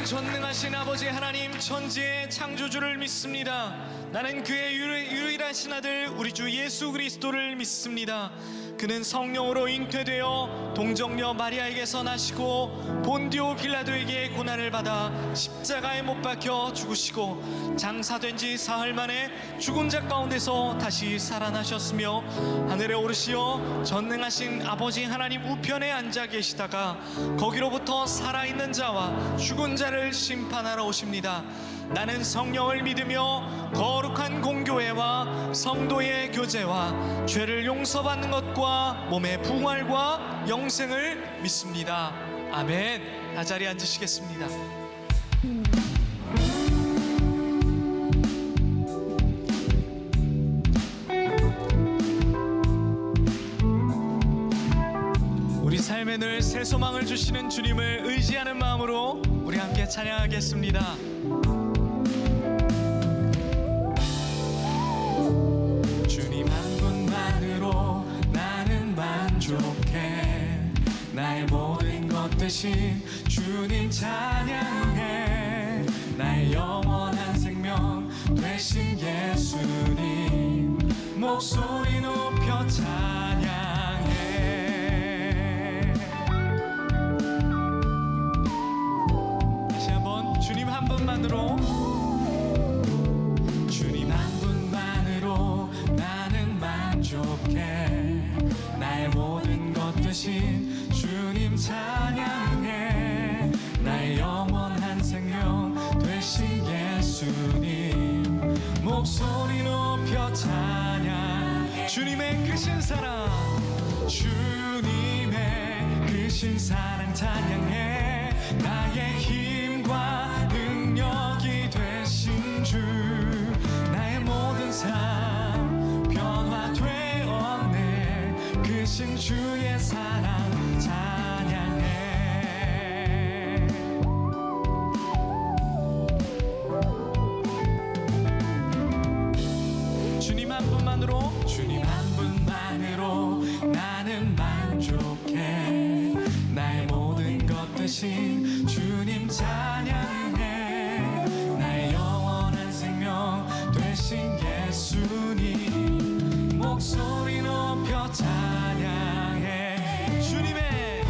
전능하신 아버지 하나님, 천지의 창조주를 믿습니다. 나는 그의 유일하신 아들 우리 주 예수 그리스도를 믿습니다. 그는 성령으로 잉태되어 동정녀 마리아에게서 나시고 본디오 빌라도에게 고난을 받아 십자가에 못 박혀 죽으시고 장사된 지 사흘 만에 죽은 자 가운데서 다시 살아나셨으며 하늘에 오르시어 전능하신 아버지 하나님 우편에 앉아 계시다가 거기로부터 살아있는 자와 죽은 자를 심판하러 오십니다. 나는 성령을 믿으며 거룩한 공교회와 성도의 교제와 죄를 용서받는 것과 몸의 부활과 영생을 믿습니다. 아멘. 다 자리에 앉으시겠습니다. 우리 삶에 늘 새 소망을 주시는 주님을 의지하는 마음으로 우리 함께 찬양하겠습니다. 주님 한 분만으로 나는 만족해. 나의 모든 것 대신 주님 찬양해. 나의 영원한 생명 되신 예수님 목소리 높여 찬양해. 다시 한번 주님 한 분만으로. 주님 한 분만으로 나는 만족해. 나의 모든 것 대신 주님 찬양해. 나의 영원한 생명 되신 예수님 목소리 높여 찬양. 주님의 크신 사랑, 주님의 크신 사랑 찬양해. 나의 힘과 능력이 되신 주, 나의 모든 삶 변화되었네. 크신 주의 사랑 찬양해. 주님 한 분만으로, 주님 한 분만으로 나는 만족해. 나의 모든 것 대신 주님 찬양해. 나의 영원한 생명 되신 예수님 목소리 높여 찬양해. 주님의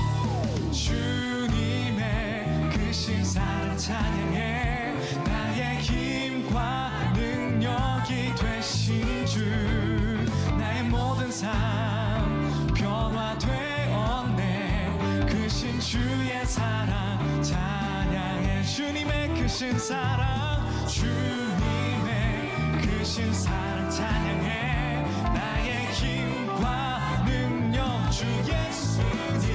크신 사랑 찬양해. 나의 힘과 능력이 되신 주, 나의 모든 삶 변화되었네. 크신 주의 사랑 찬양해. 주님의 크신 사랑, 주님의 크신 사랑 찬양해. 나의 힘과 능력 주 예수님,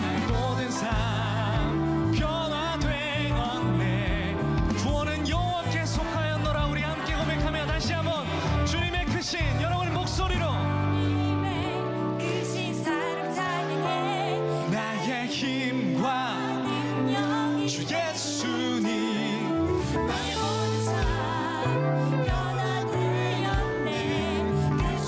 나의 모든 삶 변화되었네. 구원은 여호와께 속하였노라. 우리 함께 고백하며 다시 한번 주님의 크신 여러분의 목소리로 크신 사랑 찬양해. 나의 힘과 능력이 주 예수님 나의 모든 삶 변화되었네.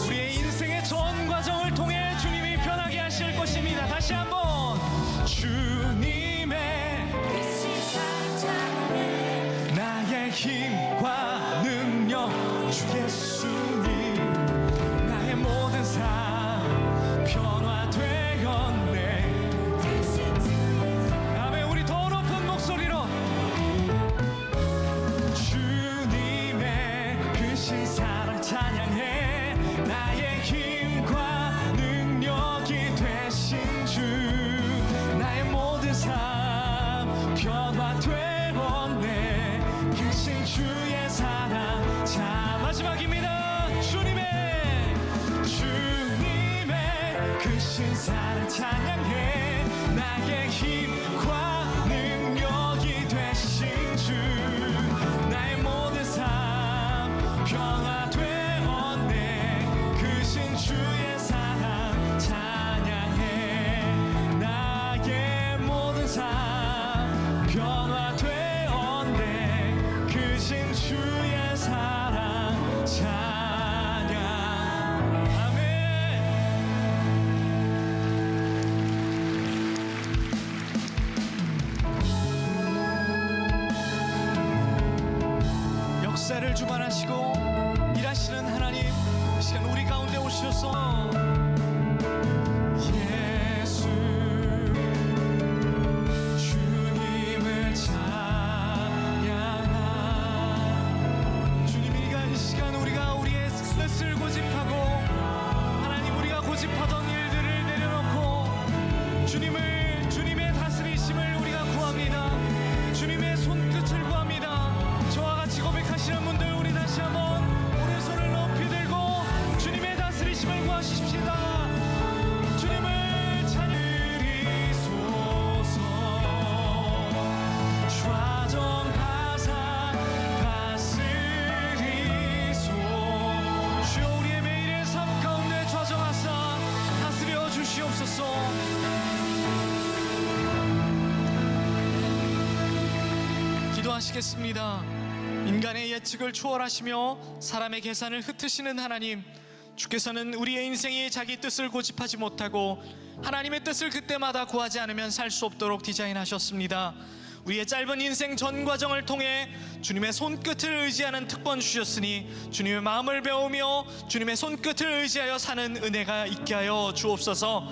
우리의 인생의 전 과정을 통해 주님이 변하게 하실 것입니다. 다시 한번 주님의 크신 사랑 찬양해. 나의 힘과 능력 주 예수님, 나의 모든 삶 변화되었네. 크신 주의 아멘. 우리 더 높은 목소리로 은혜를 주관하시고 일하시는 하나님, 이 시간 우리 가운데 오셔서 예수 주님을 찬양하. 주님이가 이 시간 우리가 우리의 뜻을 고집하고 하나님 우리가 고집하던 일들을 내려놓고 주님의 다스리심을 우리가 구합니다. 주님의 손끝을 구합니다. 저와 같이 고백하시는 분들, 우리 다시 한번 오른손을 높이 들고 주님의 다스리심을 구하십시다. 주님을 찬양하소서. 좌정하사 다스리소. 주여 우리의 매일의 삶 가운데 좌정하사 다스려 주시옵소서. 기도하시겠습니다. 인간의 예측을 초월하시며 사람의 계산을 흩으시는 하나님, 주께서는 우리의 인생이 자기 뜻을 고집하지 못하고 하나님의 뜻을 그때마다 구하지 않으면 살 수 없도록 디자인하셨습니다. 우리의 짧은 인생 전 과정을 통해 주님의 손끝을 의지하는 특권 주셨으니 주님의 마음을 배우며 주님의 손끝을 의지하여 사는 은혜가 있게 하여 주옵소서.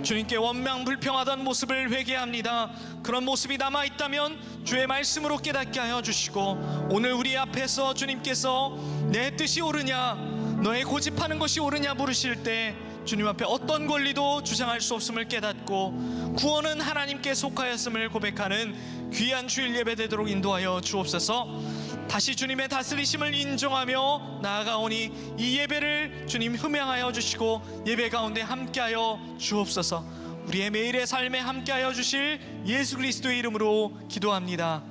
주님께 원망불평하던 모습을 회개합니다. 그런 모습이 남아있다면 주의 말씀으로 깨닫게 하여 주시고, 오늘 우리 앞에서 주님께서 내 뜻이 옳으냐, 너의 고집하는 것이 옳으냐 물으실 때 주님 앞에 어떤 권리도 주장할 수 없음을 깨닫고 구원은 하나님께 속하였음을 고백하는 귀한 주일 예배 되도록 인도하여 주옵소서. 다시 주님의 다스리심을 인정하며 나아가오니 이 예배를 주님 흠양하여 주시고 예배 가운데 함께하여 주옵소서. 우리의 매일의 삶에 함께하여 주실 예수 그리스도의 이름으로 기도합니다.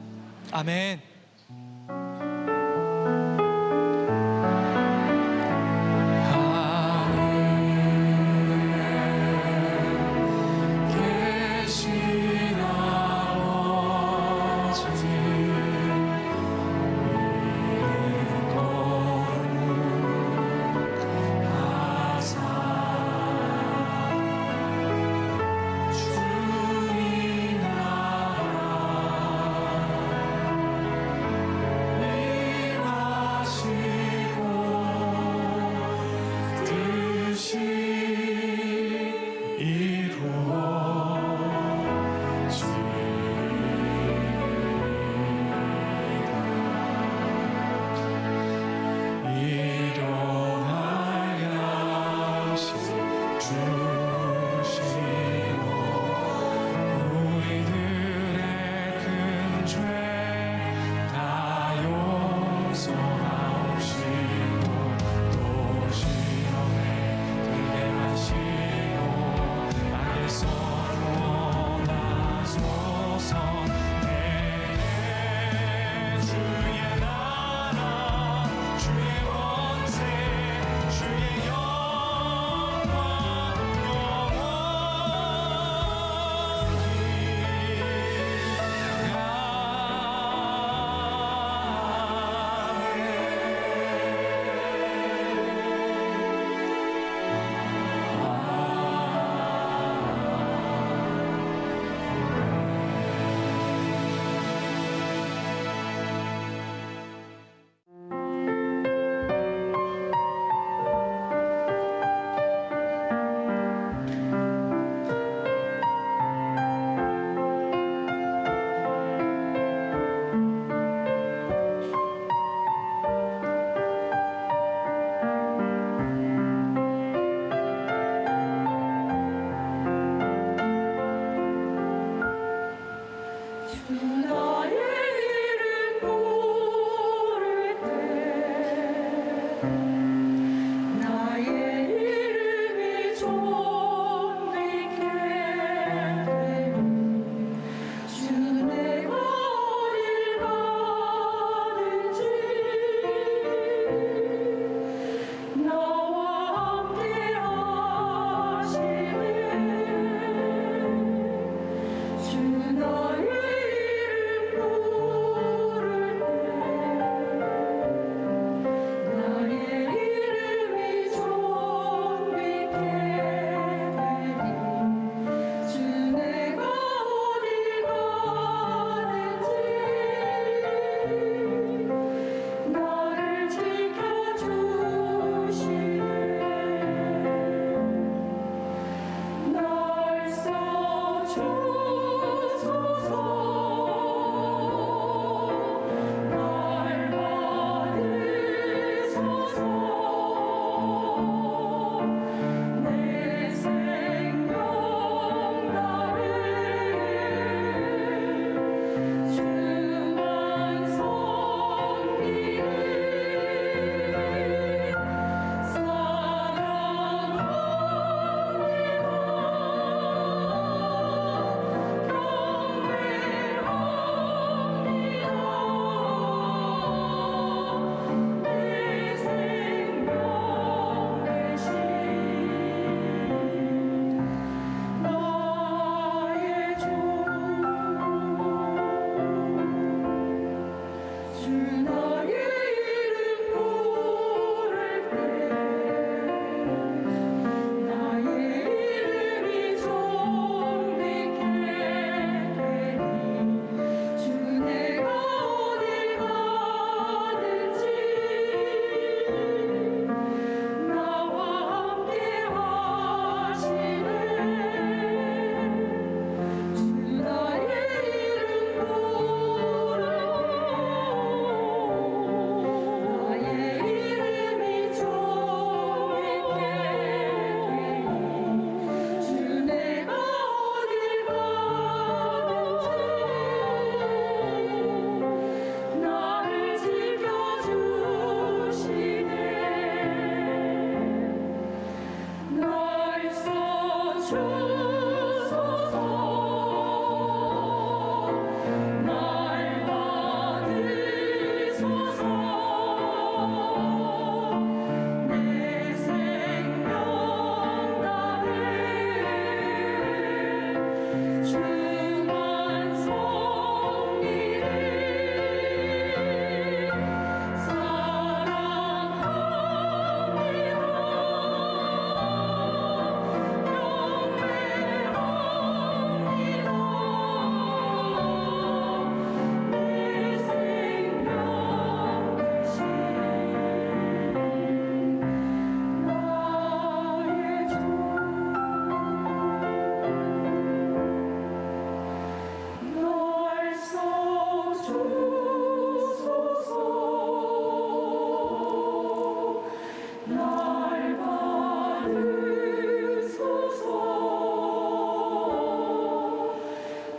아멘.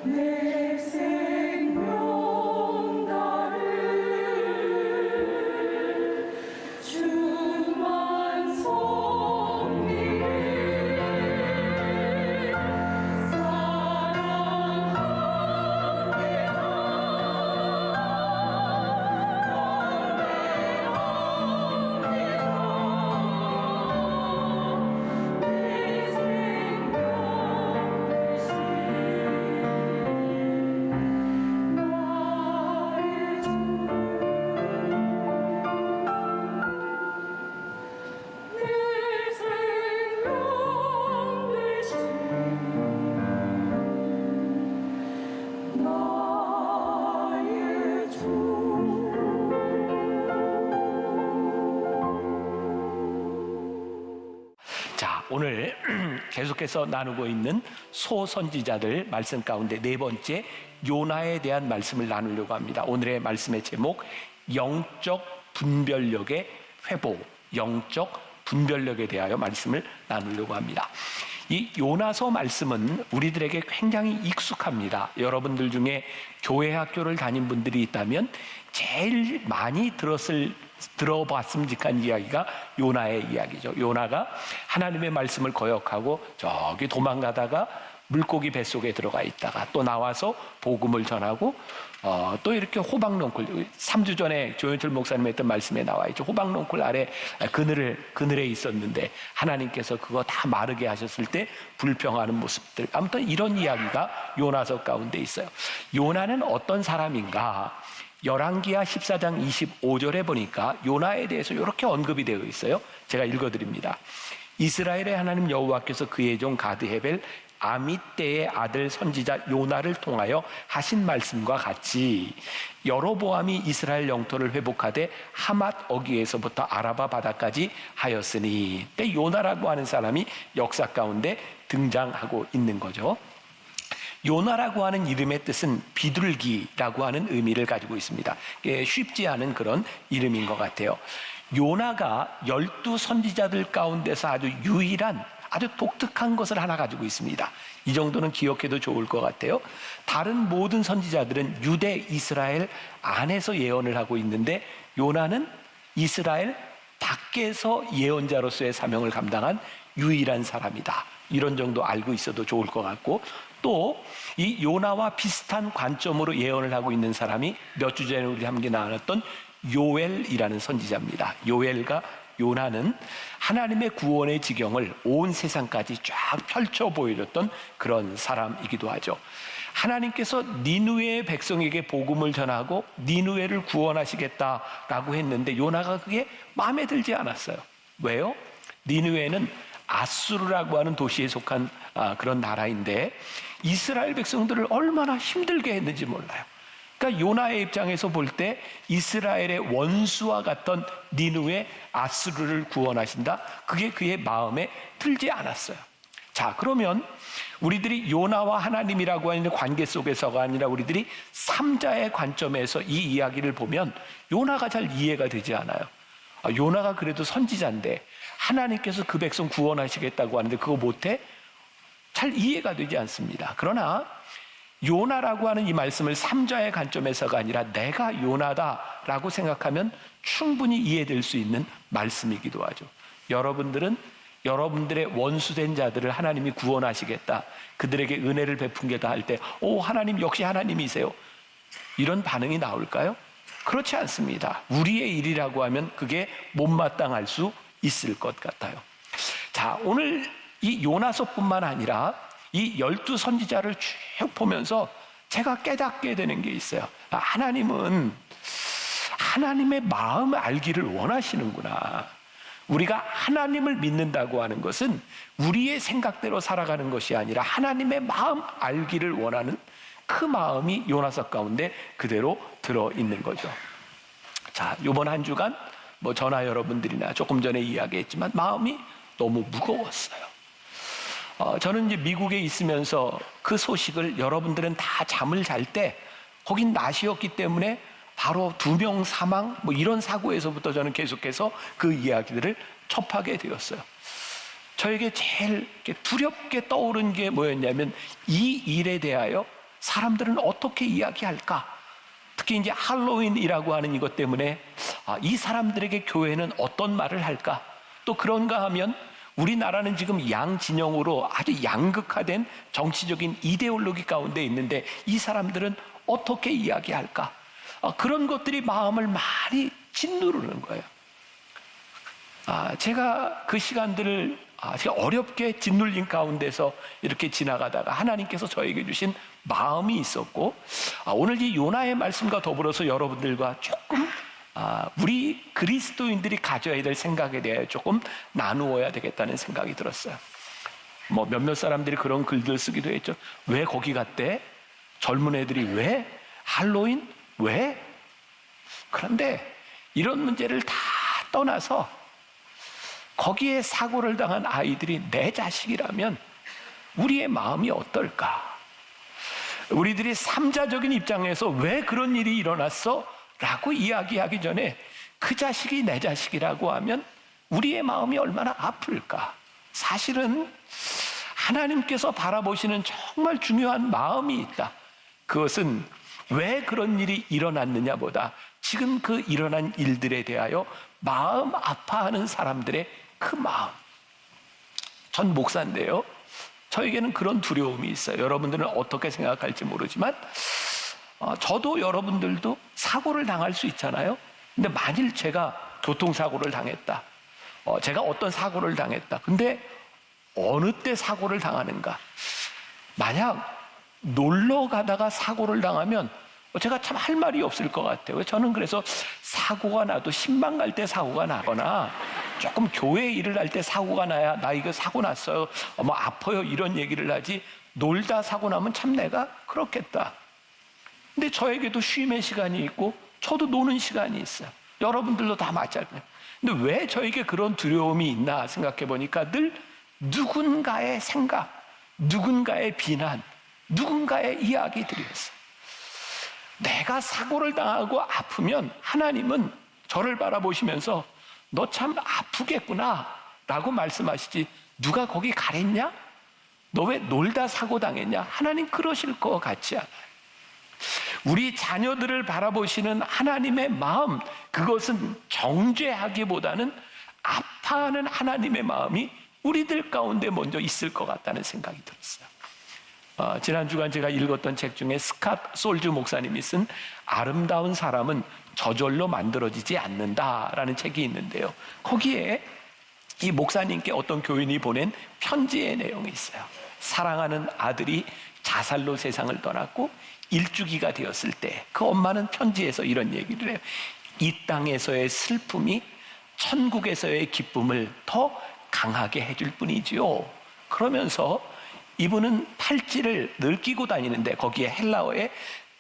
내 생명 다를 주만 섬기네 자, 오늘 계속해서 나누고 있는 소선지자들 말씀 가운데 네 번째 요나에 대한 말씀을 나누려고 합니다. 오늘의 말씀의 제목 영적 분별력의 회복, 영적 분별력에 대하여 말씀을 나누려고 합니다. 이 요나서 말씀은 우리들에게 굉장히 익숙합니다. 여러분들 중에 교회 학교를 다닌 분들이 있다면 제일 많이 들어봤음직한 이야기가 요나의 이야기죠. 요나가 하나님의 말씀을 거역하고 저기 도망가다가 물고기 뱃속에 들어가 있다가 또 나와서 복음을 전하고 또 이렇게 호박넝쿨 3주 전에 조현철 목사님 했던 말씀에 나와 있죠. 호박넝쿨 아래 그늘에 있었는데 하나님께서 그거 다 마르게 하셨을 때 불평하는 모습들, 아무튼 이런 이야기가 요나서 가운데 있어요. 요나는 어떤 사람인가? 열왕기하 14장 25절에 보니까 요나에 대해서 이렇게 언급이 되어 있어요. 제가 읽어드립니다. 이스라엘의 하나님 여호와께서 그의 종 가드헤벨 아미떼의 아들 선지자 요나를 통하여 하신 말씀과 같이 여로보암이 이스라엘 영토를 회복하되 하맛 어귀에서부터 아라바 바다까지 하였으니, 때 요나라고 하는 사람이 역사 가운데 등장하고 있는 거죠. 요나라고 하는 이름의 뜻은 비둘기라고 하는 의미를 가지고 있습니다. 쉽지 않은 그런 이름인 것 같아요. 요나가 12선지자들 가운데서 아주 유일한 아주 독특한 것을 하나 가지고 있습니다. 이 정도는 기억해도 좋을 것 같아요. 다른 모든 선지자들은 유대 이스라엘 안에서 예언을 하고 있는데 요나는 이스라엘 밖에서 예언자로서의 사명을 감당한 유일한 사람이다. 이런 정도 알고 있어도 좋을 것 같고, 또 이 요나와 비슷한 관점으로 예언을 하고 있는 사람이 몇 주 전에 우리 함께 나눴던 요엘이라는 선지자입니다. 요엘과 요나는 하나님의 구원의 지경을 온 세상까지 쫙 펼쳐 보여줬던 그런 사람이기도 하죠. 하나님께서 니느웨의 백성에게 복음을 전하고 니느웨를 구원하시겠다라고 했는데 요나가 그게 마음에 들지 않았어요. 왜요? 니느웨는 아수르라고 하는 도시에 속한 그런 나라인데 이스라엘 백성들을 얼마나 힘들게 했는지 몰라요. 그러니까 요나의 입장에서 볼 때 이스라엘의 원수와 같던 니느웨 아수르를 구원하신다, 그게 그의 마음에 들지 않았어요. 자, 그러면 우리들이 요나와 하나님이라고 하는 관계 속에서가 아니라 우리들이 삼자의 관점에서 이 이야기를 보면 요나가 잘 이해가 되지 않아요. 요나가 그래도 선지자인데 하나님께서 그 백성 구원하시겠다고 하는데 그거 못해? 잘 이해가 되지 않습니다. 그러나 요나라고 하는 이 말씀을 삼자의 관점에서가 아니라 내가 요나다라고 생각하면 충분히 이해될 수 있는 말씀이기도 하죠. 여러분들은 여러분들의 원수된 자들을 하나님이 구원하시겠다, 그들에게 은혜를 베푼겠다 할 때 오, 하나님 역시 하나님이세요, 이런 반응이 나올까요? 그렇지 않습니다. 우리의 일이라고 하면 그게 못마땅할 수 있을 것 같아요. 자, 오늘 이 요나서뿐만 아니라 이 12선지자를 쭉 보면서 제가 깨닫게 되는 게 있어요. 하나님은 하나님의 마음을 알기를 원하시는구나. 우리가 하나님을 믿는다고 하는 것은 우리의 생각대로 살아가는 것이 아니라 하나님의 마음 알기를 원하는 그 마음이 요나서 가운데 그대로 들어있는 거죠. 자, 이번 한 주간 전하 여러분들이나 조금 전에 이야기했지만 마음이 너무 무거웠어요. 저는 이제 미국에 있으면서 그 소식을 여러분들은 다 잠을 잘 때 거긴 낮이었기 때문에 바로 2명 사망 이런 사고에서부터 저는 계속해서 그 이야기들을 접하게 되었어요. 저에게 제일 두렵게 떠오른 게 뭐였냐면 이 일에 대하여 사람들은 어떻게 이야기할까? 특히 이제 할로윈이라고 하는 이것 때문에 이 사람들에게 교회는 어떤 말을 할까? 또 그런가 하면 우리나라는 지금 양진영으로 아주 양극화된 정치적인 이데올로기 가운데 있는데 이 사람들은 어떻게 이야기할까? 그런 것들이 마음을 많이 짓누르는 거예요. 제가 그 시간들을 제가 어렵게 짓눌린 가운데서 이렇게 지나가다가 하나님께서 저에게 주신 마음이 있었고, 오늘 이 요나의 말씀과 더불어서 여러분들과 조금 우리 그리스도인들이 가져야 될 생각에 대해 조금 나누어야 되겠다는 생각이 들었어요. 뭐 몇몇 사람들이 그런 글들 쓰기도 했죠. 왜 거기 갔대? 젊은 애들이 왜? 할로윈? 왜? 그런데 이런 문제를 다 떠나서 거기에 사고를 당한 아이들이 내 자식이라면 우리의 마음이 어떨까? 우리들이 삼자적인 입장에서 왜 그런 일이 일어났어? 라고 이야기하기 전에 그 자식이 내 자식이라고 하면 우리의 마음이 얼마나 아플까? 사실은 하나님께서 바라보시는 정말 중요한 마음이 있다. 그것은 왜 그런 일이 일어났느냐보다 지금 그 일어난 일들에 대하여 마음 아파하는 사람들의 그 마음. 전 목사인데요, 저에게는 그런 두려움이 있어요. 여러분들은 어떻게 생각할지 모르지만 저도 여러분들도 사고를 당할 수 있잖아요. 근데 만일 제가 교통사고를 당했다, 제가 어떤 사고를 당했다. 근데 어느 때 사고를 당하는가? 만약 놀러 가다가 사고를 당하면 제가 참 할 말이 없을 것 같아요. 저는 그래서 사고가 나도 신방 갈 때 사고가 나거나 조금 교회 일을 할 때 사고가 나야 나 이거 사고 났어요, 뭐 아파요, 이런 얘기를 하지, 놀다 사고 나면 참 내가 그렇겠다. 근데 저에게도 쉼의 시간이 있고 저도 노는 시간이 있어요. 여러분들도 다 마찬가지예요. 근데 왜 저에게 그런 두려움이 있나 생각해 보니까 늘 누군가의 생각, 누군가의 비난, 누군가의 이야기들이었어요. 내가 사고를 당하고 아프면 하나님은 저를 바라보시면서 너 참 아프겠구나 라고 말씀하시지, 누가 거기 가랬냐? 너 왜 놀다 사고 당했냐? 하나님 그러실 것 같지 않아요. 우리 자녀들을 바라보시는 하나님의 마음, 그것은 정죄하기보다는 아파하는 하나님의 마음이 우리들 가운데 먼저 있을 것 같다는 생각이 들었어요. 지난 주간 제가 읽었던 책 중에 스캇 솔주 목사님이 쓴 아름다운 사람은 저절로 만들어지지 않는다라는 책이 있는데요, 거기에 이 목사님께 어떤 교인이 보낸 편지의 내용이 있어요. 사랑하는 아들이 자살로 세상을 떠났고 일주기가 되었을 때 그 엄마는 편지에서 이런 얘기를 해요. 이 땅에서의 슬픔이 천국에서의 기쁨을 더 강하게 해줄 뿐이지요. 그러면서 이분은 팔찌를 늘 끼고 다니는데 거기에 헬라어에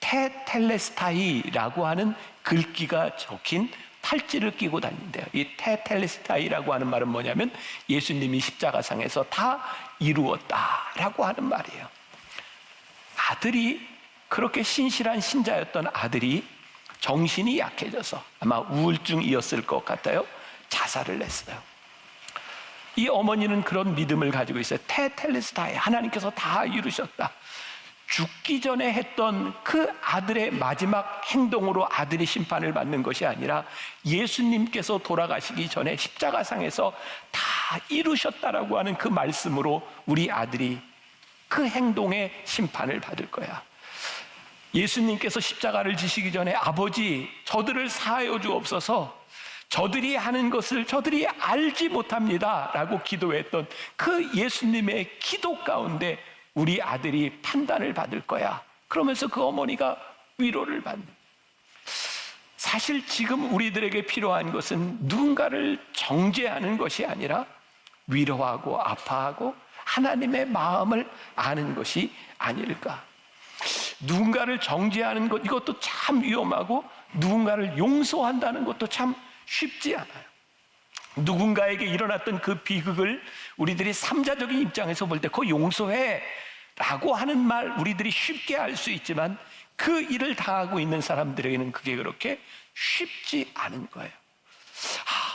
테텔레스타이라고 하는 글귀가 적힌 팔찌를 끼고 다닌대요. 이 테텔레스타이라고 하는 말은 뭐냐면 예수님이 십자가상에서 다 이루었다라고 하는 말이에요. 아들이, 그렇게 신실한 신자였던 아들이 정신이 약해져서 아마 우울증이었을 것 같아요. 자살을 했어요. 이 어머니는 그런 믿음을 가지고 있어요. 테텔레스타이, 하나님께서 다 이루셨다. 죽기 전에 했던 그 아들의 마지막 행동으로 아들이 심판을 받는 것이 아니라 예수님께서 돌아가시기 전에 십자가상에서 다 이루셨다라고 하는 그 말씀으로 우리 아들이 그 행동의 심판을 받을 거야. 예수님께서 십자가를 지시기 전에 아버지, 저들을 사하여 주옵소서, 저들이 하는 것을 저들이 알지 못합니다 라고 기도했던 그 예수님의 기도 가운데 우리 아들이 판단을 받을 거야. 그러면서 그 어머니가 위로를 받는. 사실 지금 우리들에게 필요한 것은 누군가를 정죄하는 것이 아니라 위로하고 아파하고 하나님의 마음을 아는 것이 아닐까. 누군가를 정죄하는 것, 이것도 참 위험하고 누군가를 용서한다는 것도 참 쉽지 않아요. 누군가에게 일어났던 그 비극을 우리들이 삼자적인 입장에서 볼 때 그거 용서해 라고 하는 말 우리들이 쉽게 할 수 있지만 그 일을 당하고 있는 사람들에게는 그게 그렇게 쉽지 않은 거예요.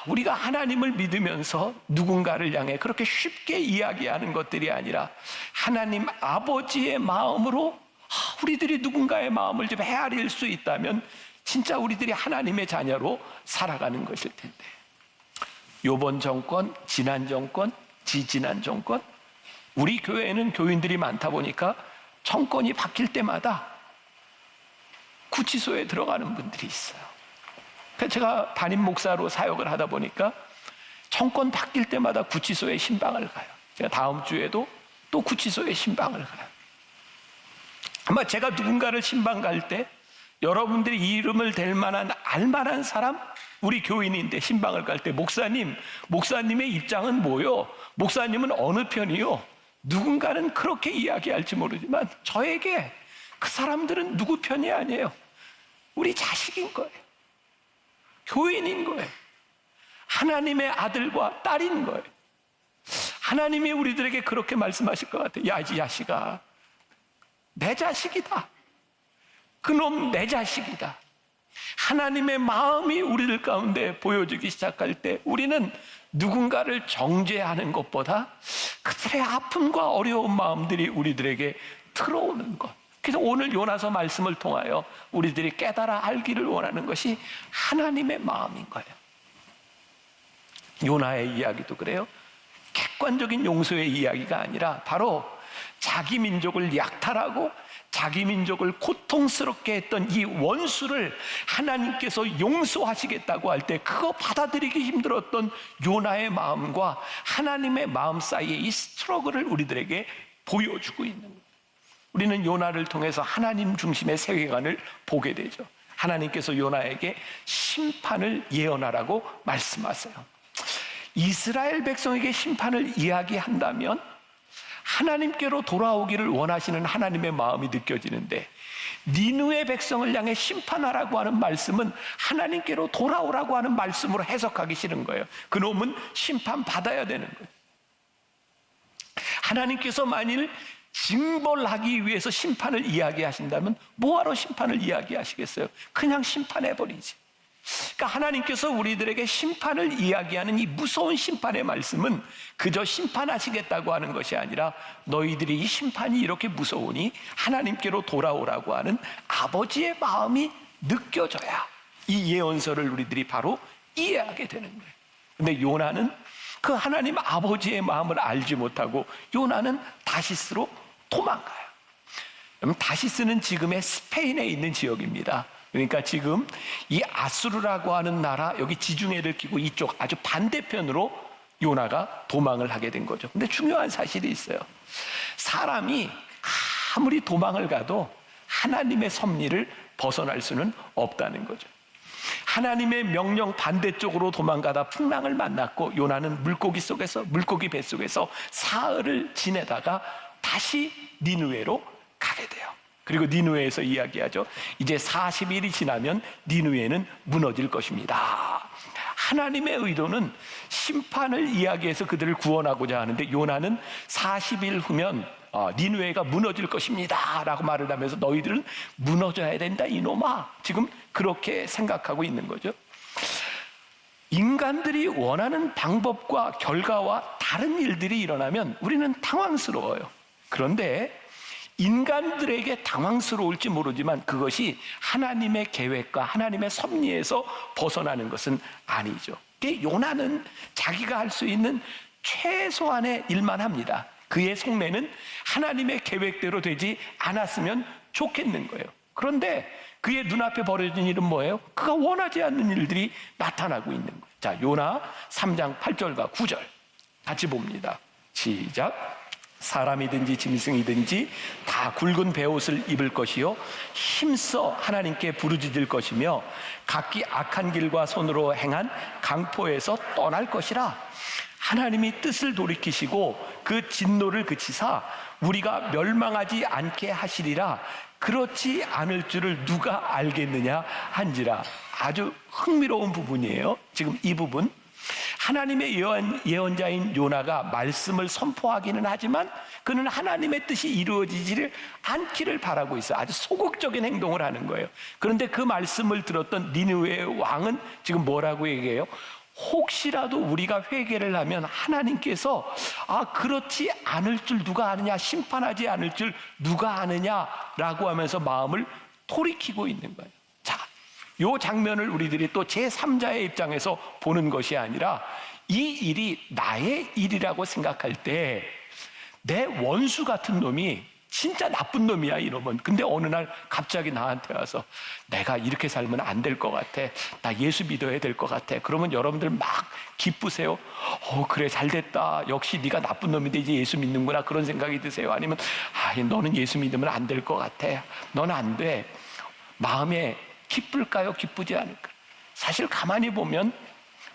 우리가 하나님을 믿으면서 누군가를 향해 그렇게 쉽게 이야기하는 것들이 아니라 하나님 아버지의 마음으로 우리들이 누군가의 마음을 좀 헤아릴 수 있다면 진짜 우리들이 하나님의 자녀로 살아가는 것일 텐데, 요번 정권, 지난 정권, 지지난 정권, 우리 교회에는 교인들이 많다 보니까 정권이 바뀔 때마다 구치소에 들어가는 분들이 있어요. 그래서 제가 담임 목사로 사역을 하다 보니까 정권 바뀔 때마다 구치소에 신방을 가요. 제가 다음 주에도 또 구치소에 신방을 가요. 아마 제가 누군가를 신방 갈 때 여러분들이 이름을 댈 만한 알만한 사람, 우리 교인인데 신방을 갈 때 목사님의 입장은 뭐요? 목사님은 어느 편이요? 누군가는 그렇게 이야기할지 모르지만 저에게 그 사람들은 누구 편이 아니에요. 우리 자식인 거예요. 교인인 거예요. 하나님의 아들과 딸인 거예요. 하나님이 우리들에게 그렇게 말씀하실 것 같아요. 야, 이 자식아, 내 자식이다. 그놈 내 자식이다. 하나님의 마음이 우리들 가운데 보여주기 시작할 때 우리는 누군가를 정죄하는 것보다 그들의 아픔과 어려운 마음들이 우리들에게 들어오는 것. 그래서 오늘 요나서 말씀을 통하여 우리들이 깨달아 알기를 원하는 것이 하나님의 마음인 거예요. 요나의 이야기도 그래요. 객관적인 용서의 이야기가 아니라 바로 자기 민족을 약탈하고 자기 민족을 고통스럽게 했던 이 원수를 하나님께서 용서하시겠다고 할 때 그거 받아들이기 힘들었던 요나의 마음과 하나님의 마음 사이의 이 스트러글을 우리들에게 보여주고 있는 거예요. 우리는 요나를 통해서 하나님 중심의 세계관을 보게 되죠. 하나님께서 요나에게 심판을 예언하라고 말씀하세요. 이스라엘 백성에게 심판을 이야기한다면 하나님께로 돌아오기를 원하시는 하나님의 마음이 느껴지는데, 니느웨 백성을 향해 심판하라고 하는 말씀은 하나님께로 돌아오라고 하는 말씀으로 해석하기 싫은 거예요. 그놈은 심판받아야 되는 거예요. 하나님께서 만일 징벌하기 위해서 심판을 이야기하신다면 뭐하러 심판을 이야기하시겠어요? 그냥 심판해버리지. 그러니까 하나님께서 우리들에게 심판을 이야기하는 이 무서운 심판의 말씀은 그저 심판하시겠다고 하는 것이 아니라 너희들이 이 심판이 이렇게 무서우니 하나님께로 돌아오라고 하는 아버지의 마음이 느껴져야 이 예언서를 우리들이 바로 이해하게 되는 거예요. 근데 요나는 그 하나님 아버지의 마음을 알지 못하고 요나는 다시스로 도망가요. 그럼 다시스는 지금의 스페인에 있는 지역입니다. 그러니까 지금 이 아수르라고 하는 나라, 여기 지중해를 끼고 이쪽 아주 반대편으로 요나가 도망을 하게 된 거죠. 근데 중요한 사실이 있어요. 사람이 아무리 도망을 가도 하나님의 섭리를 벗어날 수는 없다는 거죠. 하나님의 명령 반대쪽으로 도망가다 풍랑을 만났고 요나는 물고기 뱃속에서 사흘을 지내다가 다시 니느웨로 가게 돼요. 그리고 니느웨에서 이야기하죠. 이제 40일이 지나면 니느웨는 무너질 것입니다. 하나님의 의도는 심판을 이야기해서 그들을 구원하고자 하는데 요나는 40일 후면 니느웨가 무너질 것입니다 라고 말을 하면서 너희들은 무너져야 된다 이놈아, 지금 그렇게 생각하고 있는 거죠. 인간들이 원하는 방법과 결과와 다른 일들이 일어나면 우리는 당황스러워요. 그런데 인간들에게 당황스러울지 모르지만 그것이 하나님의 계획과 하나님의 섭리에서 벗어나는 것은 아니죠. 요나는 자기가 할 수 있는 최소한의 일만 합니다. 그의 속내는 하나님의 계획대로 되지 않았으면 좋겠는 거예요. 그런데 그의 눈앞에 벌어진 일은 뭐예요? 그가 원하지 않는 일들이 나타나고 있는 거예요. 자, 요나 3장 8절과 9절 같이 봅니다. 시작. 사람이든지 짐승이든지 다 굵은 베옷을 입을 것이요 힘써 하나님께 부르짖을 것이며 각기 악한 길과 손으로 행한 강포에서 떠날 것이라. 하나님이 뜻을 돌이키시고 그 진노를 그치사 우리가 멸망하지 않게 하시리라. 그렇지 않을 줄을 누가 알겠느냐 한지라. 아주 흥미로운 부분이에요. 지금 이 부분, 하나님의 예언자인 요나가 말씀을 선포하기는 하지만 그는 하나님의 뜻이 이루어지지를 않기를 바라고 있어요. 아주 소극적인 행동을 하는 거예요. 그런데 그 말씀을 들었던 니느웨의 왕은 지금 뭐라고 얘기해요? 혹시라도 우리가 회개를 하면 하나님께서 그렇지 않을 줄 누가 아느냐, 심판하지 않을 줄 누가 아느냐라고 하면서 마음을 돌이키고 있는 거예요. 자, 요 장면을 우리들이 또 제3자의 입장에서 보는 것이 아니라 이 일이 나의 일이라고 생각할 때 내 원수 같은 놈이 진짜 나쁜 놈이야, 이놈은. 근데 어느 날 갑자기 나한테 와서 내가 이렇게 살면 안 될 것 같아. 나 예수 믿어야 될 것 같아. 그러면 여러분들 막 기쁘세요. 그래, 잘 됐다. 역시 네가 나쁜 놈인데 이제 예수 믿는구나. 그런 생각이 드세요? 아니면 너는 예수 믿으면 안 될 것 같아. 너는 안 돼. 마음에 기쁠까요? 기쁘지 않을까요? 사실 가만히 보면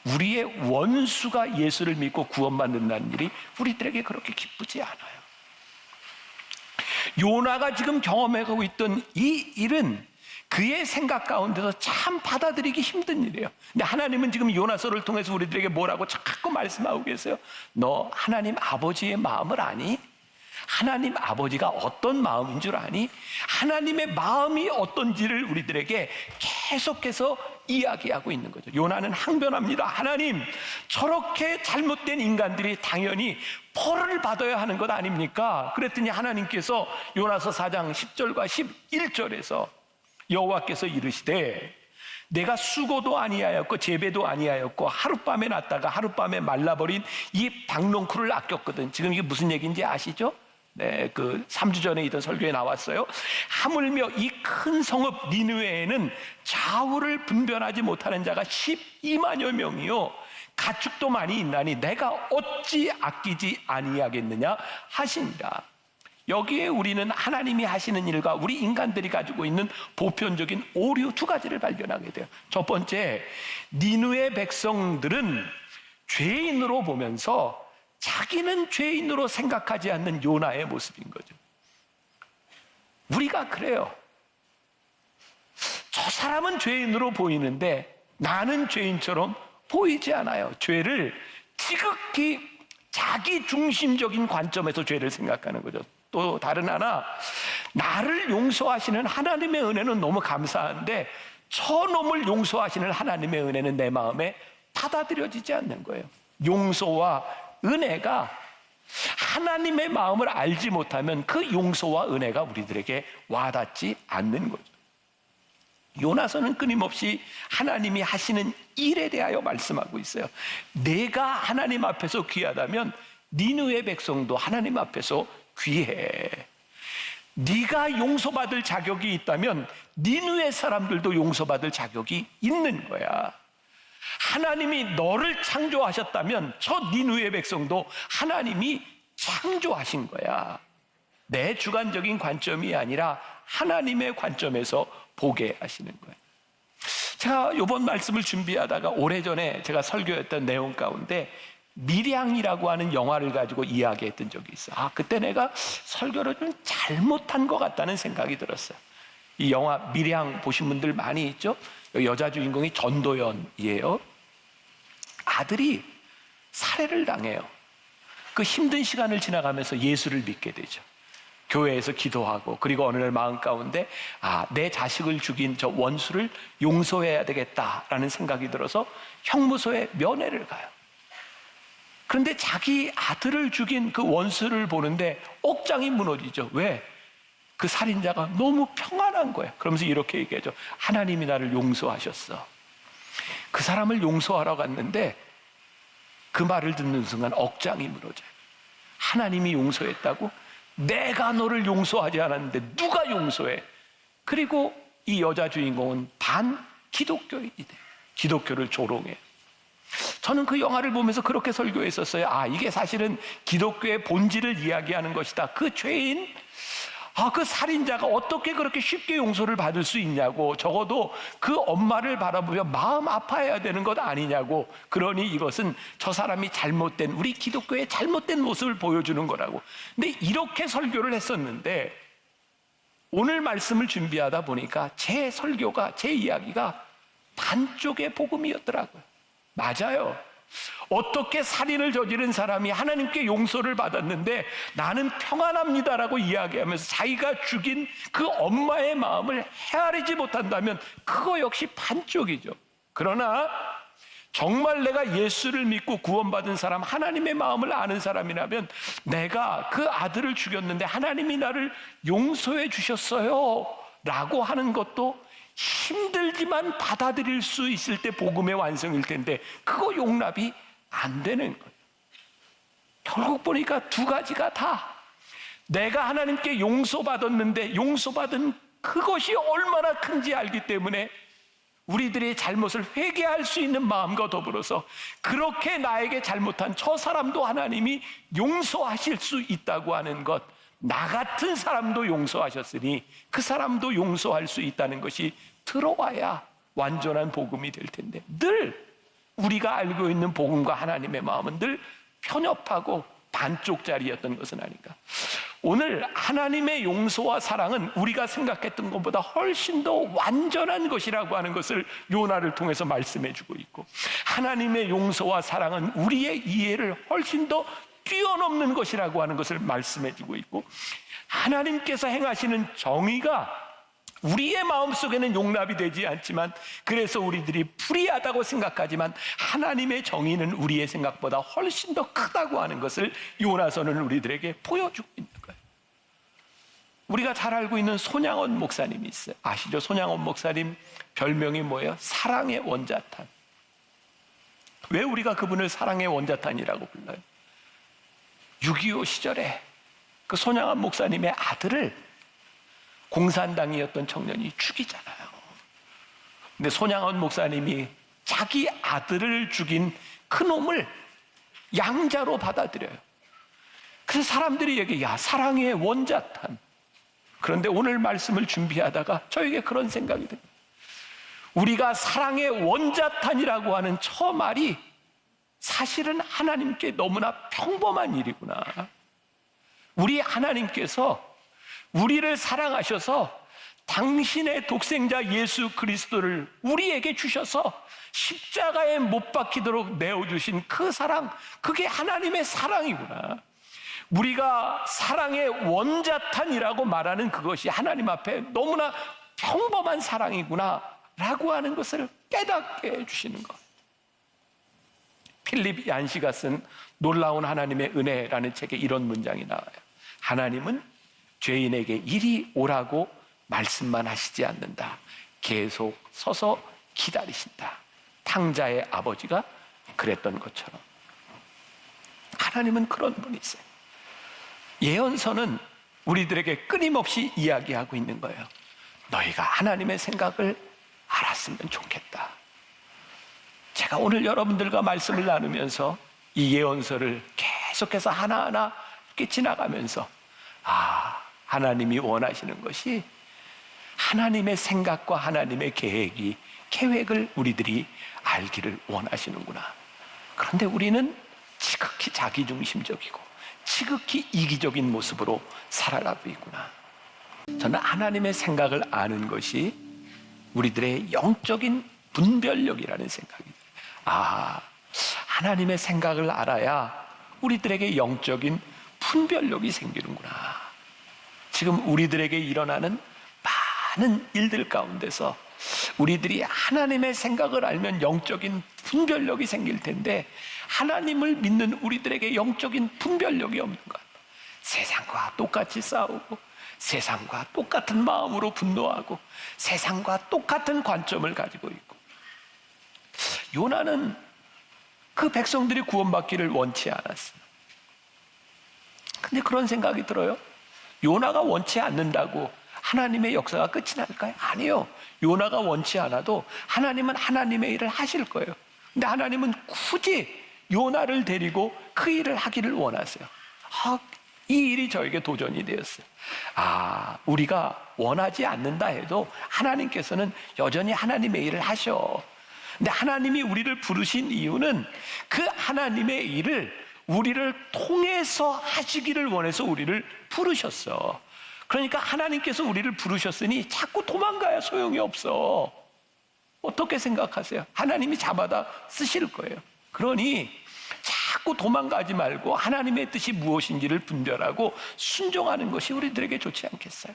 우리의 원수가 예수를 믿고 구원받는다는 일이 우리들에게 그렇게 기쁘지 않아요. 요나가 지금 경험하고 있던 이 일은 그의 생각 가운데서 참 받아들이기 힘든 일이에요. 근데 하나님은 지금 요나서를 통해서 우리들에게 뭐라고 자꾸 말씀하고 계세요? 너 하나님 아버지의 마음을 아니? 하나님 아버지가 어떤 마음인 줄 아니? 하나님의 마음이 어떤지를 우리들에게 계속해서 이야기하고 있는 거죠. 요나는 항변합니다. 하나님, 저렇게 잘못된 인간들이 당연히 벌을 받아야 하는 것 아닙니까? 그랬더니 하나님께서 요나서 4장 10절과 11절에서 여호와께서 이르시되 내가 수고도 아니하였고 재배도 아니하였고 하룻밤에 났다가 하룻밤에 말라버린 이 박농쿨을 아꼈거든. 지금 이게 무슨 얘기인지 아시죠? 네, 그 3주 전에 있던 설교에 나왔어요. 하물며 이 큰 성읍 니느웨에는 좌우를 분별하지 못하는 자가 12만여 명이요 가축도 많이 있나니 내가 어찌 아끼지 아니하겠느냐 하시니라. 여기에 우리는 하나님이 하시는 일과 우리 인간들이 가지고 있는 보편적인 오류 두 가지를 발견하게 돼요. 첫 번째, 니느웨 백성들은 죄인으로 보면서 자기는 죄인으로 생각하지 않는 요나의 모습인 거죠. 우리가 그래요. 저 사람은 죄인으로 보이는데 나는 죄인처럼 보이지 않아요. 죄를 지극히 자기 중심적인 관점에서 죄를 생각하는 거죠. 또 다른 하나, 나를 용서하시는 하나님의 은혜는 너무 감사한데 저놈을 용서하시는 하나님의 은혜는 내 마음에 받아들여지지 않는 거예요. 용서와 은혜가 하나님의 마음을 알지 못하면 그 용서와 은혜가 우리들에게 와닿지 않는 거죠. 요나서는 끊임없이 하나님이 하시는 일에 대하여 말씀하고 있어요. 내가 하나님 앞에서 귀하다면 니느웨 백성도 하나님 앞에서 귀해. 네가 용서받을 자격이 있다면 니느웨 사람들도 용서받을 자격이 있는 거야. 하나님이 너를 창조하셨다면 저 니느웨 백성도 하나님이 창조하신 거야. 내 주관적인 관점이 아니라 하나님의 관점에서 보게 하시는 거예요. 제가 이번 말씀을 준비하다가 오래전에 제가 설교했던 내용 가운데 밀양이라고 하는 영화를 가지고 이야기했던 적이 있어요. 그때 내가 설교를 좀 잘못한 것 같다는 생각이 들었어요. 이 영화 밀양 보신 분들 많이 있죠? 여자 주인공이 전도연이에요. 아들이 살해를 당해요. 그 힘든 시간을 지나가면서 예수를 믿게 되죠. 교회에서 기도하고, 그리고 어느 날 마음 가운데 내 자식을 죽인 저 원수를 용서해야 되겠다라는 생각이 들어서 형무소에 면회를 가요. 그런데 자기 아들을 죽인 그 원수를 보는데 억장이 무너지죠. 왜? 그 살인자가 너무 평안한 거예요. 그러면서 이렇게 얘기하죠. 하나님이 나를 용서하셨어. 그 사람을 용서하러 갔는데 그 말을 듣는 순간 억장이 무너져요. 하나님이 용서했다고? 내가 너를 용서하지 않았는데 누가 용서해? 그리고 이 여자 주인공은 반 기독교인이 돼요. 기독교를 조롱해요. 저는 그 영화를 보면서 그렇게 설교했었어요. 이게 사실은 기독교의 본질을 이야기하는 것이다. 그 죄인, 그 살인자가 어떻게 그렇게 쉽게 용서를 받을 수 있냐고. 적어도 그 엄마를 바라보며 마음 아파해야 되는 것 아니냐고. 그러니 이것은 저 사람이 잘못된, 우리 기독교의 잘못된 모습을 보여주는 거라고. 근데 이렇게 설교를 했었는데 오늘 말씀을 준비하다 보니까 제 설교가, 제 이야기가 반쪽의 복음이었더라고요. 맞아요. 어떻게 살인을 저지른 사람이 하나님께 용서를 받았는데 나는 평안합니다라고 이야기하면서 자기가 죽인 그 엄마의 마음을 헤아리지 못한다면 그거 역시 반쪽이죠. 그러나 정말 내가 예수를 믿고 구원받은 사람, 하나님의 마음을 아는 사람이라면 내가 그 아들을 죽였는데 하나님이 나를 용서해 주셨어요 라고 하는 것도 힘들지만 받아들일 수 있을 때 복음의 완성일 텐데 그거 용납이 안 되는 거예요. 결국 보니까 두 가지가 다 내가 하나님께 용서받았는데 용서받은 그것이 얼마나 큰지 알기 때문에 우리들의 잘못을 회개할 수 있는 마음과 더불어서 그렇게 나에게 잘못한 저 사람도 하나님이 용서하실 수 있다고 하는 것, 나 같은 사람도 용서하셨으니 그 사람도 용서할 수 있다는 것이 들어와야 완전한 복음이 될 텐데 늘 우리가 알고 있는 복음과 하나님의 마음은 늘 편협하고 반쪽짜리였던 것은 아닌가. 오늘 하나님의 용서와 사랑은 우리가 생각했던 것보다 훨씬 더 완전한 것이라고 하는 것을 요나를 통해서 말씀해 주고 있고, 하나님의 용서와 사랑은 우리의 이해를 훨씬 더 뛰어넘는 것이라고 하는 것을 말씀해 주고 있고, 하나님께서 행하시는 정의가 우리의 마음속에는 용납이 되지 않지만 그래서 우리들이 불의하다고 생각하지만 하나님의 정의는 우리의 생각보다 훨씬 더 크다고 하는 것을 요나서는 우리들에게 보여주고 있는 거예요. 우리가 잘 알고 있는 손양원 목사님이 있어요. 아시죠? 손양원 목사님 별명이 뭐예요? 사랑의 원자탄. 왜 우리가 그분을 사랑의 원자탄이라고 불러요? 6.25 시절에 그 손양원 목사님의 아들을 공산당이었던 청년이 죽이잖아요. 근데 손양원 목사님이 자기 아들을 죽인 그 놈을 양자로 받아들여요. 그래서 사람들이 얘기해, 야, 사랑의 원자탄. 그런데 오늘 말씀을 준비하다가 저에게 그런 생각이 듭니다. 우리가 사랑의 원자탄이라고 하는 저 말이 사실은 하나님께 너무나 평범한 일이구나. 우리 하나님께서 우리를 사랑하셔서 당신의 독생자 예수 그리스도를 우리에게 주셔서 십자가에 못 박히도록 내어주신 그 사랑, 그게 하나님의 사랑이구나. 우리가 사랑의 원자탄이라고 말하는 그것이 하나님 앞에 너무나 평범한 사랑이구나 라고 하는 것을 깨닫게 해주시는 것. 필립 얀시가 쓴 놀라운 하나님의 은혜라는 책에 이런 문장이 나와요. 하나님은 죄인에게 이리 오라고 말씀만 하시지 않는다. 계속 서서 기다리신다. 탕자의 아버지가 그랬던 것처럼 하나님은 그런 분이세요. 예언서는 우리들에게 끊임없이 이야기하고 있는 거예요. 너희가 하나님의 생각을 알았으면 좋겠다. 제가 오늘 여러분들과 말씀을 나누면서 이 예언서를 계속해서 하나하나 이렇게 지나가면서 하나님이 원하시는 것이 하나님의 생각과 하나님의 계획을 우리들이 알기를 원하시는구나. 그런데 우리는 지극히 자기중심적이고 지극히 이기적인 모습으로 살아가고 있구나. 저는 하나님의 생각을 아는 것이 우리들의 영적인 분별력이라는 생각이 들어요. 하나님의 생각을 알아야 우리들에게 영적인 분별력이 생기는구나. 지금 우리들에게 일어나는 많은 일들 가운데서 우리들이 하나님의 생각을 알면 영적인 분별력이 생길 텐데 하나님을 믿는 우리들에게 영적인 분별력이 없는 것. 세상과 똑같이 싸우고 세상과 똑같은 마음으로 분노하고 세상과 똑같은 관점을 가지고 있고, 요나는 그 백성들이 구원받기를 원치 않았어요. 근데 그런 생각이 들어요. 요나가 원치 않는다고 하나님의 역사가 끝이 날까요? 아니요. 요나가 원치 않아도 하나님은 하나님의 일을 하실 거예요. 근데 하나님은 굳이 요나를 데리고 그 일을 하기를 원하세요. 이 일이 저에게 도전이 되었어요. 우리가 원하지 않는다 해도 하나님께서는 여전히 하나님의 일을 하셔. 근데 하나님이 우리를 부르신 이유는 그 하나님의 일을 우리를 통해서 하시기를 원해서 우리를 부르셨어. 그러니까 하나님께서 우리를 부르셨으니 자꾸 도망가야 소용이 없어. 어떻게 생각하세요? 하나님이 잡아다 쓰실 거예요. 그러니 자꾸 도망가지 말고 하나님의 뜻이 무엇인지를 분별하고 순종하는 것이 우리들에게 좋지 않겠어요?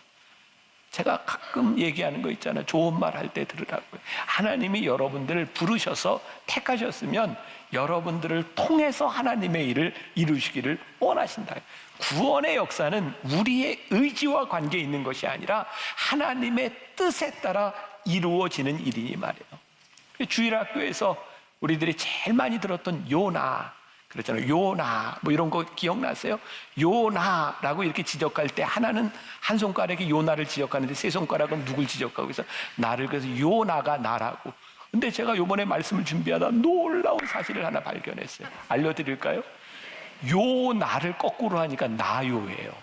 제가 가끔 얘기하는 거 있잖아요. 좋은 말 할 때 들으라고요. 하나님이 여러분들을 부르셔서 택하셨으면 여러분들을 통해서 하나님의 일을 이루시기를 원하신다. 구원의 역사는 우리의 의지와 관계 있는 것이 아니라 하나님의 뜻에 따라 이루어지는 일이니 말이에요. 주일학교에서 우리들이 제일 많이 들었던 요나, 그렇잖아요. 요나, 뭐 이런 거 기억나세요? 요나라고 이렇게 지적할 때 하나는 한 손가락이 요나를 지적하는데 세 손가락은 누굴 지적하고 있어? 나를. 그래서 요나가 나라고. 근데 제가 요번에 말씀을 준비하다 놀라운 사실을 하나 발견했어요. 알려드릴까요? 요나를 거꾸로 하니까 나요예요.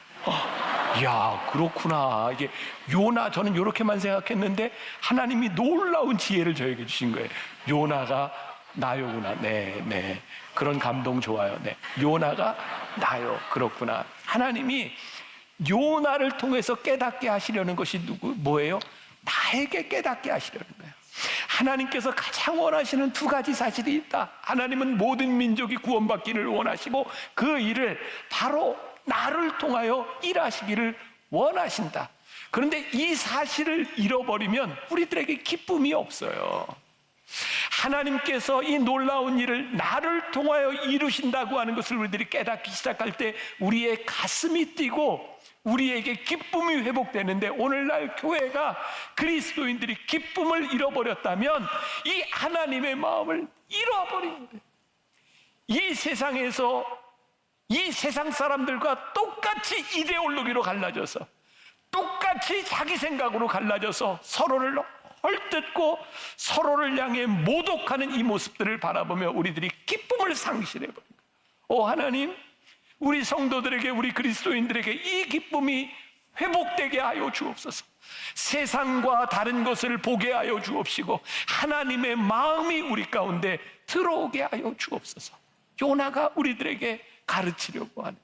이야, 그렇구나. 이게 요나, 저는 이렇게만 생각했는데 하나님이 놀라운 지혜를 저에게 주신 거예요. 요나가 나요구나. 네. 그런 감동 좋아요. 네. 요나가 나요. 그렇구나. 하나님이 요나를 통해서 깨닫게 하시려는 것이 뭐예요? 나에게 깨닫게 하시려는 거예요. 하나님께서 가장 원하시는 두 가지 사실이 있다. 하나님은 모든 민족이 구원받기를 원하시고 그 일을 바로 나를 통하여 일하시기를 원하신다. 그런데 이 사실을 잃어버리면 우리들에게 기쁨이 없어요. 하나님께서 이 놀라운 일을 나를 통하여 이루신다고 하는 것을 우리들이 깨닫기 시작할 때 우리의 가슴이 뛰고 우리에게 기쁨이 회복되는데, 오늘날 교회가 그리스도인들이 기쁨을 잃어버렸다면 이 하나님의 마음을 잃어버린 거예요. 이 세상에서 이 세상 사람들과 똑같이 이데올로기로 갈라져서 똑같이 자기 생각으로 갈라져서 서로를 헐뜯고 서로를 향해 모독하는 이 모습들을 바라보며 우리들이 기쁨을 상실해버린 거예요. 하나님, 우리 성도들에게, 우리 그리스도인들에게 이 기쁨이 회복되게 하여 주옵소서. 세상과 다른 것을 보게 하여 주옵시고 하나님의 마음이 우리 가운데 들어오게 하여 주옵소서. 요나가 우리들에게 가르치려고 하는,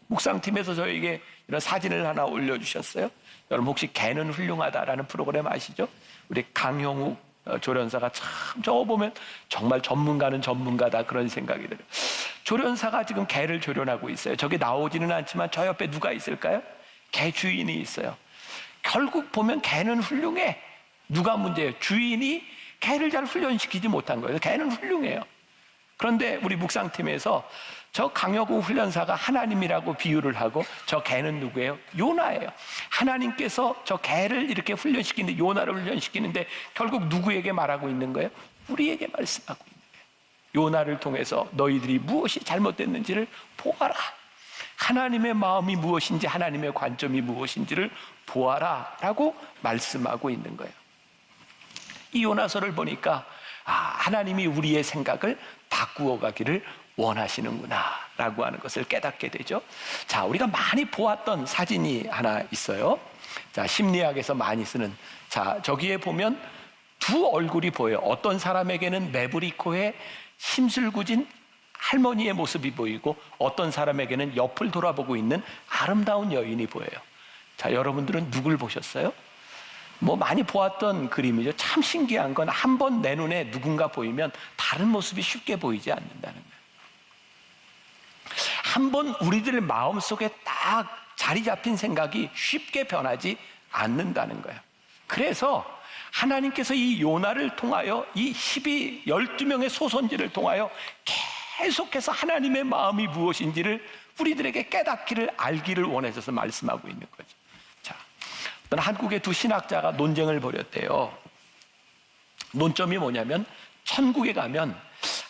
묵상팀에서 저에게 이런 사진을 하나 올려주셨어요. 여러분 혹시 개는 훌륭하다라는 프로그램 아시죠? 우리 강형욱 조련사가 참 저거 보면 정말 전문가는 전문가다 그런 생각이 들어요. 조련사가 지금 개를 조련하고 있어요. 저게 나오지는 않지만 저 옆에 누가 있을까요? 개 주인이 있어요. 결국 보면 개는 훌륭해. 누가 문제예요? 주인이 개를 잘 훈련시키지 못한 거예요. 개는 훌륭해요. 그런데 우리 묵상팀에서 저 강혁우 훈련사가 하나님이라고 비유를 하고 저 개는 누구예요? 요나예요. 하나님께서 저 개를 이렇게 훈련시키는데, 요나를 훈련시키는데 결국 누구에게 말하고 있는 거예요? 우리에게 말씀하고 있는 거예요. 요나를 통해서 너희들이 무엇이 잘못됐는지를 보아라. 하나님의 마음이 무엇인지, 하나님의 관점이 무엇인지를 보아라 라고 말씀하고 있는 거예요. 이 요나서를 보니까 하나님이 우리의 생각을 바꾸어 가기를 원하시는구나 라고 하는 것을 깨닫게 되죠. 자, 우리가 많이 보았던 사진이 하나 있어요. 자, 심리학에서 많이 쓰는, 자, 저기에 보면 두 얼굴이 보여요. 어떤 사람에게는 매부리코의 심술궂은 할머니의 모습이 보이고 어떤 사람에게는 옆을 돌아보고 있는 아름다운 여인이 보여요. 자, 여러분들은 누굴 보셨어요? 뭐 많이 보았던 그림이죠. 참 신기한 건 한 번 내 눈에 누군가 보이면 다른 모습이 쉽게 보이지 않는다는 거예요. 한 번 우리들의 마음속에 딱 자리 잡힌 생각이 쉽게 변하지 않는다는 거예요. 그래서 하나님께서 이 요나를 통하여 이 12명의 소선지를 통하여 계속해서 하나님의 마음이 무엇인지를 우리들에게 깨닫기를, 알기를 원하셔서 말씀하고 있는 거죠. 자, 어떤 한국의 두 신학자가 논쟁을 벌였대요. 논점이 뭐냐면, 천국에 가면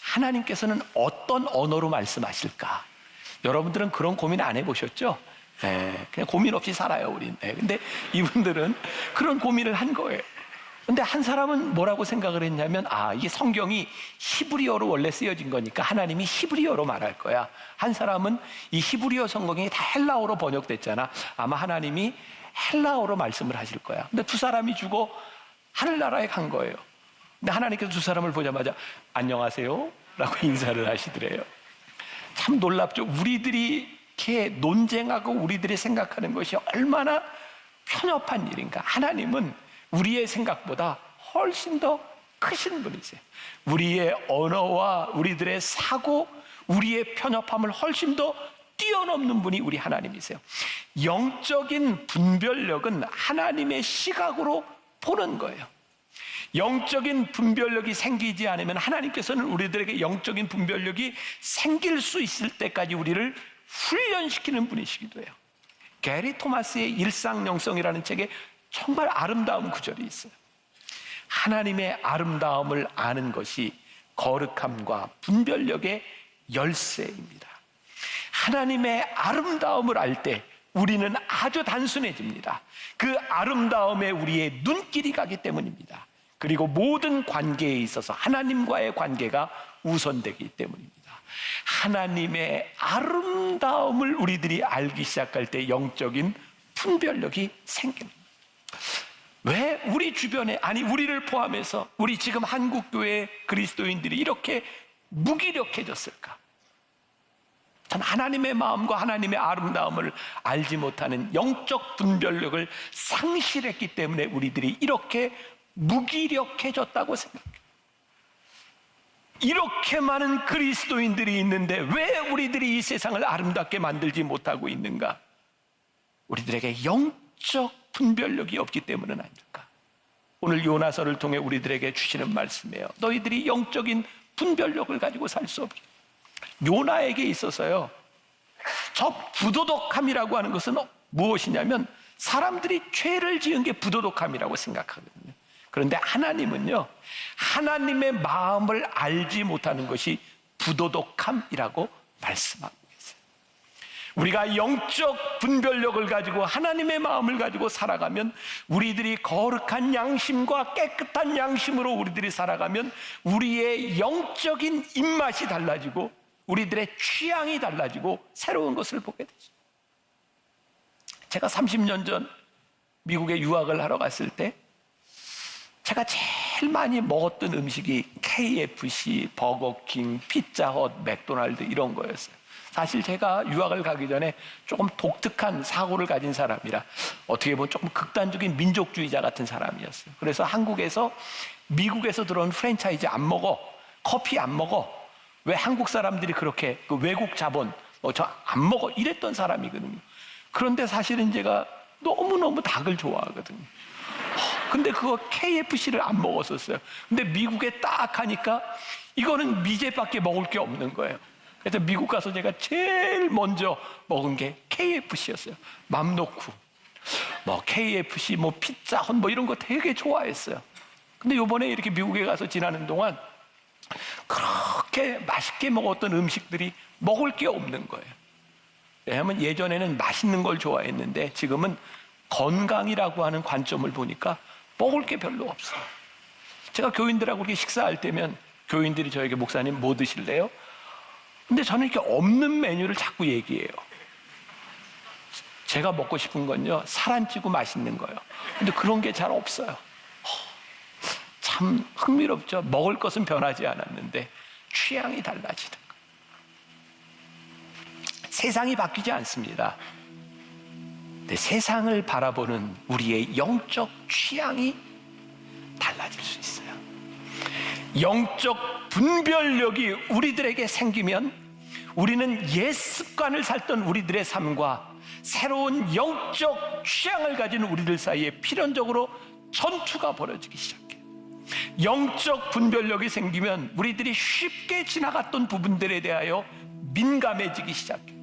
하나님께서는 어떤 언어로 말씀하실까? 여러분들은 그런 고민 안 해보셨죠? 네, 그냥 고민 없이 살아요, 우린. 네, 근데 이분들은 그런 고민을 한 거예요. 근데 한 사람은 뭐라고 생각을 했냐면, 이게 성경이 히브리어로 원래 쓰여진 거니까 하나님이 히브리어로 말할 거야. 한 사람은 이 히브리어 성경이 다 헬라어로 번역됐잖아. 아마 하나님이 헬라어로 말씀을 하실 거야. 근데 두 사람이 죽어 하늘나라에 간 거예요. 근데 하나님께서 두 사람을 보자마자 안녕하세요 라고 인사를 하시더래요. 참 놀랍죠. 우리들이 이렇게 논쟁하고 우리들이 생각하는 것이 얼마나 편협한 일인가. 하나님은 우리의 생각보다 훨씬 더 크신 분이세요. 우리의 언어와 우리들의 사고, 우리의 편협함을 훨씬 더 뛰어넘는 분이 우리 하나님이세요. 영적인 분별력은 하나님의 시각으로 보는 거예요. 영적인 분별력이 생기지 않으면 하나님께서는 우리들에게 영적인 분별력이 생길 수 있을 때까지 우리를 훈련시키는 분이시기도 해요. 게리 토마스의 일상영성이라는 책에 정말 아름다운 구절이 있어요. 하나님의 아름다움을 아는 것이 거룩함과 분별력의 열쇠입니다. 하나님의 아름다움을 알 때 우리는 아주 단순해집니다. 그 아름다움에 우리의 눈길이 가기 때문입니다. 그리고 모든 관계에 있어서 하나님과의 관계가 우선되기 때문입니다. 하나님의 아름다움을 우리들이 알기 시작할 때 영적인 분별력이 생깁니다. 왜 우리 주변에, 아니 우리를 포함해서 우리 지금 한국교회 그리스도인들이 이렇게 무기력해졌을까? 전 하나님의 마음과 하나님의 아름다움을 알지 못하는 영적 분별력을 상실했기 때문에 우리들이 이렇게 무기력해졌다고 생각해요. 이렇게 많은 그리스도인들이 있는데 왜 우리들이 이 세상을 아름답게 만들지 못하고 있는가? 우리들에게 영적 분별력이 없기 때문은 아닐까? 오늘 요나서를 통해 우리들에게 주시는 말씀이에요. 너희들이 영적인 분별력을 가지고 살 수 없게. 요나에게 있어서요, 저 부도덕함이라고 하는 것은 무엇이냐면 사람들이 죄를 지은 게 부도덕함이라고 생각하거든요. 그런데 하나님은요, 하나님의 마음을 알지 못하는 것이 부도덕함이라고 말씀하고 계세요. 우리가 영적 분별력을 가지고 하나님의 마음을 가지고 살아가면, 우리들이 거룩한 양심과 깨끗한 양심으로 우리들이 살아가면 우리의 영적인 입맛이 달라지고 우리들의 취향이 달라지고 새로운 것을 보게 되죠. 제가 30년 전 미국에 유학을 하러 갔을 때 제가 제일 많이 먹었던 음식이 KFC, 버거킹, 피자헛, 맥도날드 이런 거였어요. 사실 제가 유학을 가기 전에 조금 독특한 사고를 가진 사람이라 어떻게 보면 조금 극단적인 민족주의자 같은 사람이었어요. 그래서 한국에서 미국에서 들어온 프랜차이즈 안 먹어, 커피 안 먹어. 왜 한국 사람들이 그렇게 그 외국 자본 저 안 먹어 이랬던 사람이거든요. 그런데 사실은 제가 너무너무 닭을 좋아하거든요. 근데 그거 KFC를 안 먹었었어요. 근데 미국에 딱 가니까 이거는 미제밖에 먹을 게 없는 거예요. 그래서 미국 가서 제가 제일 먼저 먹은 게 KFC였어요. 맘 놓고 KFC, 피자헛 이런 거 되게 좋아했어요. 근데 요번에 이렇게 미국에 가서 지나는 동안 그렇게 맛있게 먹었던 음식들이 먹을 게 없는 거예요. 왜냐하면 예전에는 맛있는 걸 좋아했는데 지금은 건강이라고 하는 관점을 보니까 먹을 게 별로 없어요. 제가 교인들하고 이렇게 식사할 때면 교인들이 저에게 목사님 뭐 드실래요? 근데 저는 이렇게 없는 메뉴를 자꾸 얘기해요. 제가 먹고 싶은 건요, 살 안 찌고 맛있는 거예요. 근데 그런 게 잘 없어요. 참 흥미롭죠. 먹을 것은 변하지 않았는데 취향이 달라지는 거예요. 세상이 바뀌지 않습니다. 근데 세상을 바라보는 우리의 영적 취향이 달라질 수 있어요. 영적 분별력이 우리들에게 생기면 우리는 옛 습관을 살던 우리들의 삶과 새로운 영적 취향을 가진 우리들 사이에 필연적으로 전투가 벌어지기 시작해요. 영적 분별력이 생기면 우리들이 쉽게 지나갔던 부분들에 대하여 민감해지기 시작해요.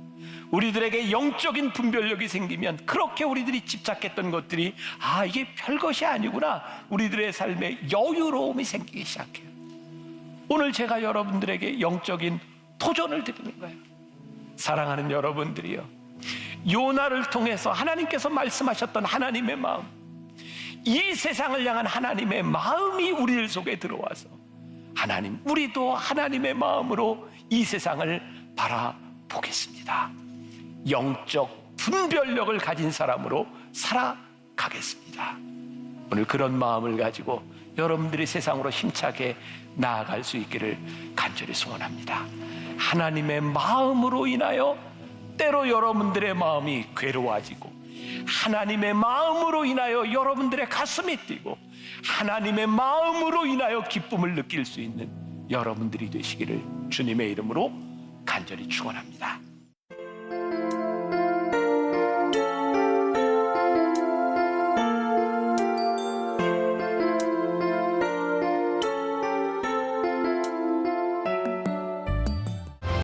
우리들에게 영적인 분별력이 생기면 그렇게 우리들이 집착했던 것들이 이게 별것이 아니구나, 우리들의 삶에 여유로움이 생기기 시작해요. 오늘 제가 여러분들에게 영적인 도전을 드리는 거예요. 사랑하는 여러분들이요, 요나를 통해서 하나님께서 말씀하셨던 하나님의 마음, 이 세상을 향한 하나님의 마음이 우리들 속에 들어와서 하나님, 우리도 하나님의 마음으로 이 세상을 바라보겠습니다. 영적 분별력을 가진 사람으로 살아가겠습니다. 오늘 그런 마음을 가지고 여러분들이 세상으로 힘차게 나아갈 수 있기를 간절히 소원합니다. 하나님의 마음으로 인하여 때로 여러분들의 마음이 괴로워지고, 하나님의 마음으로 인하여 여러분들의 가슴이 뛰고, 하나님의 마음으로 인하여 기쁨을 느낄 수 있는 여러분들이 되시기를 주님의 이름으로 간절히 축원합니다.